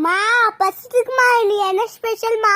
மா பசிக்குமா நீ என்ன ஸ்பெஷல்மா?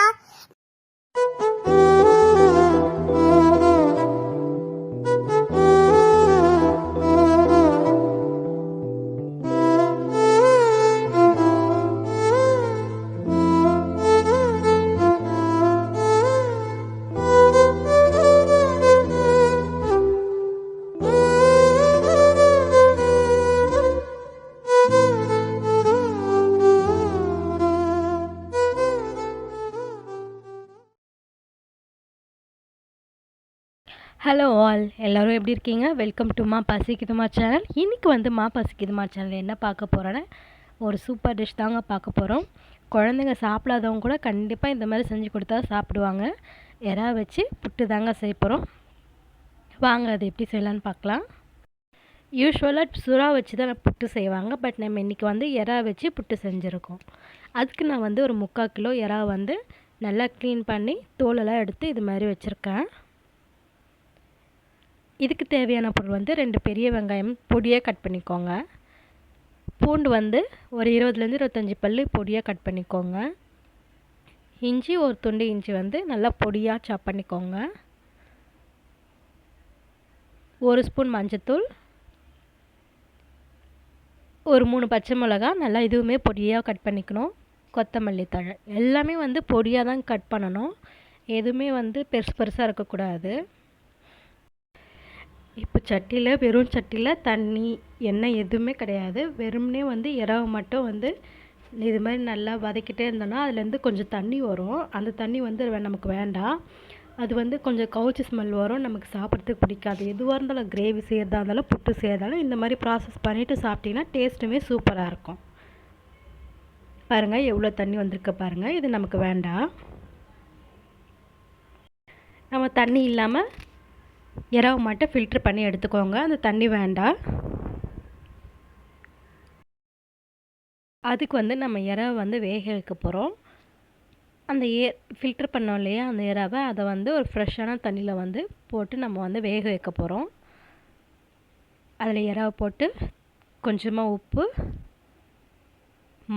ஹலோ ஆல், எல்லோரும் எப்படி இருக்கீங்க? வெல்கம் டு மா பசிக்குதுமா சேனல். இன்றைக்கி வந்து மா பசிக்குதுமா சேனல் என்ன பார்க்க போகிறோன்னா ஒரு சூப்பர் டிஷ் தாங்க பார்க்க போகிறோம். குழந்தைங்க சாப்பிடாதவங்க கூட கண்டிப்பாக இந்த மாதிரி செஞ்சு கொடுத்தா சாப்பிடுவாங்க. எறா வச்சு புட்டு தாங்க செய்ய போகிறோம். வாங்க அது எப்படி செய்யலான்னு பார்க்கலாம். யூஸ்வலாக சுறா வச்சு தான் புட்டு செய்வாங்க. பட் நம்ம இன்றைக்கி வந்து எறா வச்சு புட்டு செஞ்சுருக்கோம். அதுக்கு நான் வந்து ஒரு 3/4 கிலோ எறா வந்து நல்லா க்ளீன் பண்ணி தோலெல்லாம் எடுத்து இது மாதிரி வச்சுருக்கேன். இதுக்கு தேவையான பொருள் வந்து 2 பெரிய வெங்காயம் பொடியாக கட் பண்ணிக்கோங்க. பூண்டு வந்து ஒரு 20லேருந்து 25 பல் பொடியாக கட் பண்ணிக்கோங்க. இஞ்சி ஒரு துண்டு இஞ்சி வந்து நல்லா பொடியாக சாப் பண்ணிக்கோங்க. 1 ஸ்பூன் மஞ்சத்தூள், ஒரு 3 பச்சை மிளகா நல்லா இதுவுமே பொடியாக கட் பண்ணிக்கணும். கொத்தமல்லி தழை எல்லாமே வந்து பொடியாக தான் கட் பண்ணணும். எதுவுமே வந்து பெருசாக இருக்கக்கூடாது. இப்போ சட்டியில் வெறும் சட்டியில் தண்ணி எண்ணெய் எதுவுமே கிடையாது. வெறும்னே வந்து எறாவை மட்டும் வந்து இது மாதிரி நல்லா வதக்கிட்டே இருந்தோன்னா அதுலேருந்து கொஞ்சம் தண்ணி வரும். அந்த தண்ணி வந்து நமக்கு வேண்டாம். அது வந்து கொஞ்சம் கவுச்சி ஸ்மெல் வரும், நமக்கு சாப்பிட்றதுக்கு பிடிக்காது. எதுவாக இருந்தாலும் கிரேவி செய்கிறதா இருந்தாலும் புட்டு செய்கிறதாலும் இந்த மாதிரி ப்ராசஸ் பண்ணிவிட்டு சாப்பிட்டிங்கன்னா டேஸ்ட்டுமே சூப்பராக இருக்கும். பாருங்கள் எவ்வளோ தண்ணி வந்திருக்கு பாருங்கள். இது நமக்கு வேண்டாம். நம்ம தண்ணி இல்லாமல் எறாவை மட்டும் ஃபில்ட்ரு பண்ணி எடுத்துக்கோங்க. அந்த தண்ணி வேண்டாம். அதுக்கு வந்து நம்ம எறாவை வந்து வேக வைக்க போகிறோம். அந்த ஃபில்ட்ரு பண்ணோம் இல்லையா அந்த எறாவை, அதை வந்து ஒரு ஃப்ரெஷ்ஷான தண்ணியில் வந்து போட்டு நம்ம வந்து வேக வைக்க போகிறோம். அதில் எறாவை போட்டு கொஞ்சமாக உப்பு,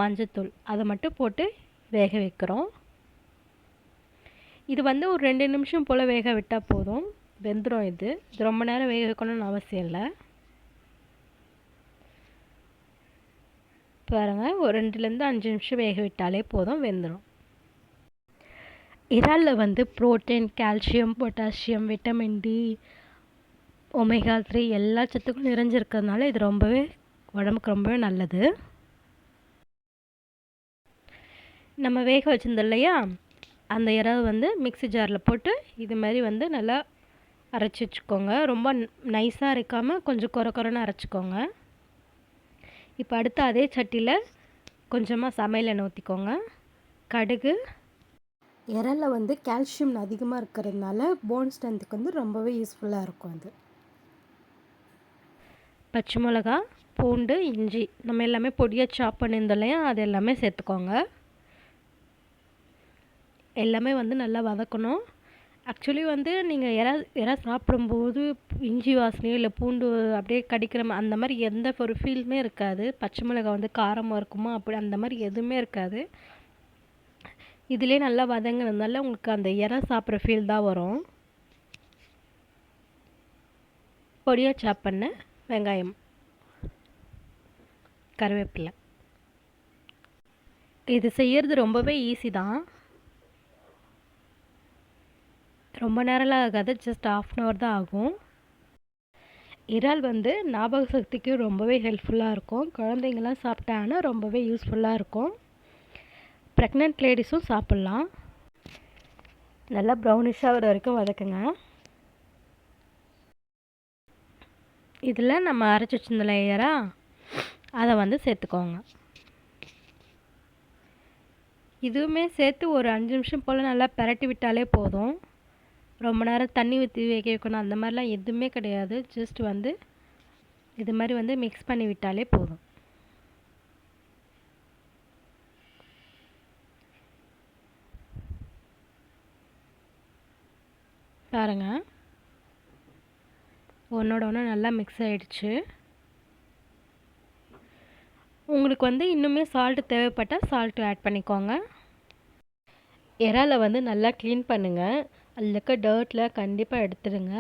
மஞ்சத்தூள் அதை மட்டும் போட்டு வேக வைக்கிறோம். இது வந்து ஒரு 2 நிமிஷம் போல் வேக விட்டால் போதும், வெந்துடும். இது ரொம்ப நேரம் வேக வைக்கணும்னு அவசியம் இல்லை. பாருங்கள், ஒரு 2லேருந்து 5 நிமிஷம் வேக விட்டாலே போதும், வெந்துடும். இறாலில் வந்து protein, calcium, potassium, vitamin D, omega 3 எல்லா சத்துக்களும் நிறைஞ்சிருக்கிறதுனால இது ரொம்பவே உடம்புக்கு ரொம்பவே நல்லது. நம்ம வேக வச்சுருந்தோம் இல்லையா அந்த இறாவை வந்து மிக்ஸி ஜாரில் போட்டு இது மாதிரி வந்து நல்லா அரைச்சி வச்சுக்கோங்க. ரொம்ப நைஸாக அரைக்காமல் கொஞ்சம் கொரன்னு அரைச்சிக்கோங்க. இப்போ அடுத்து அதே சட்டியில் கொஞ்சமாக சமையல் எண்ணெய் ஊற்றிக்கோங்க. கடுகு, இறாலில் வந்து கால்சியம் அதிகமாக இருக்கிறதுனால போன் ஸ்ட்ரென்த்துக்கு வந்து ரொம்பவே யூஸ்ஃபுல்லாக இருக்கும். அது பச்சை மிளகா, பூண்டு, இஞ்சி நம்ம எல்லாமே பொடியாக சாப் பண்ணியிருந்தோம் இல்லையா அது எல்லாமே சேர்த்துக்கோங்க. எல்லாமே வந்து நல்லா வதக்கணும். ஆக்சுவலி வந்து நீங்கள் எறா சாப்பிடும்போது இஞ்சி வாசனையோ இல்லை பூண்டு அப்படியே கடிக்கிற அந்த மாதிரி எந்த ஒரு ஃபீலுமே இருக்காது. பச்சை மிளகாய் வந்து காரமாக இருக்குமா அப்படி அந்த மாதிரி எதுவுமே இருக்காது. இதிலே நல்லா வதங்கினதுனால உங்களுக்கு அந்த எறா சாப்பிட்ற ஃபீல் தான் வரும். பொடியாக சாப் பண்ண வெங்காயம், கருவேப்பிலை. இது செய்கிறது ரொம்பவே ஈஸி தான். ரொம்ப நேரம்லாம் ஆகாது, ஜஸ்ட் 1/2 அன் ஹவர் தான் ஆகும். இறால் வந்து ஞாபக சக்திக்கு ரொம்பவே ஹெல்ப்ஃபுல்லாக இருக்கும். குழந்தைங்களாம் சாப்பிட்டாங்கன்னா ரொம்பவே யூஸ்ஃபுல்லாக இருக்கும். ப்ரெக்னென்ட் லேடிஸும் சாப்பிட்லாம். நல்லா ப்ரௌனிஷாக வர வரைக்கும் வதக்குங்க. இதில் நம்ம அரைச்சி வச்சிருந்த லேயரா அதை வந்து சேர்த்துக்கோங்க. இதுவுமே சேர்த்து ஒரு 5 நிமிஷம் போல் நல்லா பிரட்டி விட்டாலே போதும். ரொம்ப நேரம் தண்ணி ஊற்றி வேக வைக்கணும் அந்த மாதிரிலாம் எதுவுமே கிடையாது. ஜஸ்ட் வந்து இது மாதிரி வந்து மிக்ஸ் பண்ணி விட்டாலே போதும். பாருங்கள், ஒன்றோட ஒன்று நல்லா மிக்ஸ் ஆகிடுச்சு. உங்களுக்கு வந்து இன்னுமே சால்ட்டு தேவைப்பட்டால் சால்ட்டு ஆட் பண்ணிக்கோங்க. இறாலை வந்து நல்லா க்ளீன் பண்ணுங்கள். அதில் இருக்க டர்ட்டில் கண்டிப்பாக எடுத்துடுங்க.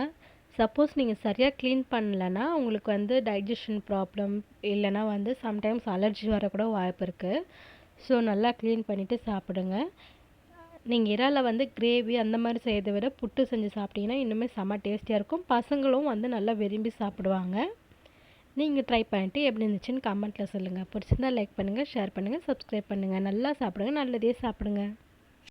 சப்போஸ் நீங்கள் சரியாக க்ளீன் பண்ணலன்னா உங்களுக்கு வந்து டைஜஷன் ப்ராப்ளம் இல்லைனா வந்து சம்டைம்ஸ் அலர்ஜி வரக்கூட வாய்ப்பு இருக்குது. ஸோ நல்லா க்ளீன் பண்ணிவிட்டு சாப்பிடுங்க. நீங்கள் இறாலை வந்து கிரேவி அந்த மாதிரி செய்கிறத விட புட்டு செஞ்சு சாப்பிட்டீங்கன்னா இன்னுமே செம்ம டேஸ்டியாக இருக்கும். பசங்களும் வந்து நல்லா விரும்பி சாப்பிடுவாங்க. நீங்கள் ட்ரை பண்ணிவிட்டு எப்படி இருந்துச்சுன்னு கமெண்ட்டில் சொல்லுங்கள். பிடிச்சிருந்தா லைக் பண்ணுங்கள், ஷேர் பண்ணுங்கள், சப்ஸ்கிரைப் பண்ணுங்கள். நல்லா சாப்பிடுங்க, நல்லதே சாப்பிடுங்க.